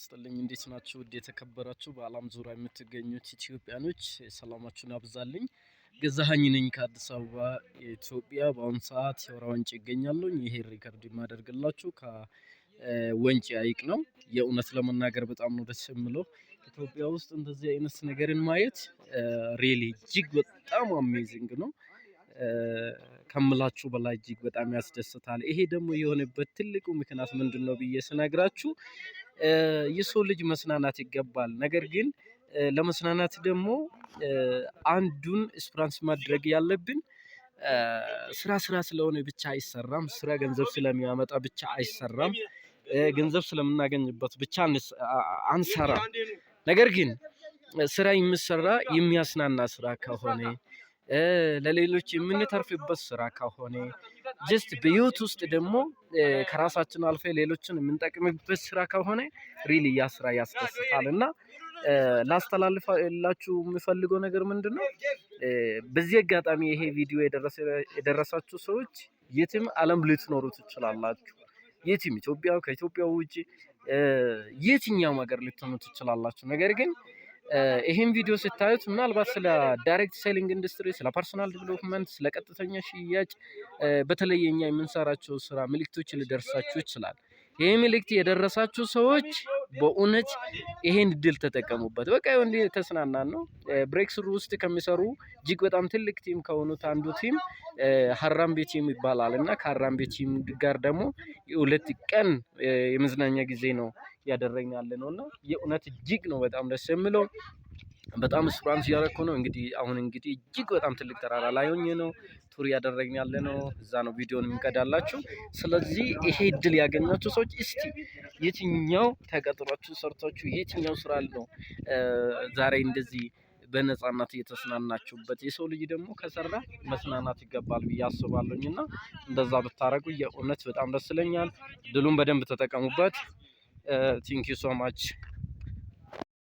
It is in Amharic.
ይስጥልኝ እንዴት ናችሁ? ውድ የተከበራችሁ በአለም ዙሪያ የምትገኙት ኢትዮጵያኖች ሰላማችሁን ያብዛልኝ። ገዛኸኝ ነኝ ከአዲስ አበባ ኢትዮጵያ። በአሁኑ ሰዓት የወራ ወንጪ ይገኛለሁ። ይሄ ሪከርድ የማደርግላችሁ ከወንጪ ሐይቅ ነው። የእውነት ለመናገር በጣም ነው ደስ የሚለው። ኢትዮጵያ ውስጥ እንደዚህ አይነት ነገርን ማየት ሪሊ እጅግ በጣም አሜዚንግ ነው። ከምላችሁ በላይ እጅግ በጣም ያስደስታል። ይሄ ደግሞ የሆነበት ትልቁ ምክንያት ምንድነው ብዬ ስነግራችሁ የሰው ልጅ መስናናት ይገባል። ነገር ግን ለመስናናት ደግሞ አንዱን ስፕራንስ ማድረግ ያለብን ስራ ስለሆነ ብቻ አይሰራም። ስራ ገንዘብ ስለሚያመጣ ብቻ አይሰራም። ገንዘብ ስለምናገኝበት ብቻ አንሰራም። ነገር ግን ስራ የሚሰራ የሚያስናና ስራ ከሆነ ለሌሎች የምንተርፍበት ስራ ከሆነ ጀስት በህይወት ውስጥ ደግሞ ከራሳችን አልፈ ሌሎችን የምንጠቅምበት ስራ ከሆነ ሪሊ ያ ስራ ያስደስታል። እና ላስተላልፋላችሁ የምፈልገው ነገር ምንድነው? በዚህ አጋጣሚ ይሄ ቪዲዮ የደረሳችሁ ሰዎች የትም ዓለም ልትኖሩ ትችላላችሁ። የትም ኢትዮጵያ ከኢትዮጵያ ውጪ የትኛው ሀገር ልትሆኑ ትችላላችሁ። ነገር ግን ይሄን ቪዲዮ ስታዩት ምናልባት ስለ ዳይሬክት ሴሊንግ ኢንዱስትሪ፣ ስለ ፐርሰናል ዲቨሎፕመንት፣ ስለ ቀጥተኛ ሽያጭ በተለየኛ የምንሰራቸው ስራ መልእክቶች ሊደርሳችሁ ይችላል። ይሄ መልእክት የደረሳችሁ ሰዎች በእውነት ይሄን እድል ተጠቀሙበት። በቃ እንዴ ተስናናን ነው። ብሬክ ስሩ ውስጥ ከሚሰሩ እጅግ በጣም ትልቅ ቲም ከሆኑት አንዱ ቲም ሀራምቤ ቲም ይባላል እና ከሀራምቤ ቲም ጋር ደግሞ የሁለት ቀን የመዝናኛ ጊዜ ነው ያደረግን ያለነውና የእውነት እጅግ ነው በጣም ደስ የሚለው። በጣም ስፕራንስ ያደረኩ ነው። እንግዲህ አሁን እንግዲህ እጅግ በጣም ትልቅ ተራራ ላይ ሆኜ ነው ቱር ያደረግን ያለነው። እዛ ነው ቪዲዮን የምቀዳላችሁ። ስለዚህ ይሄ እድል ያገኛችሁ ሰዎች እስቲ የትኛው ተቀጥሯችሁ ሰርታችሁ የትኛው ስራ ነው ዛሬ እንደዚህ በነፃነት እየተስናናችሁበት? የሰው ልጅ ደግሞ ከሰራ መስናናት ይገባል ብዬ አስባለሁኝና እንደዛ ብታረጉ የእውነት በጣም ደስ ይለኛል። ድሉን በደንብ ተጠቀሙበት። ቲንክ ዩ ሶ ማች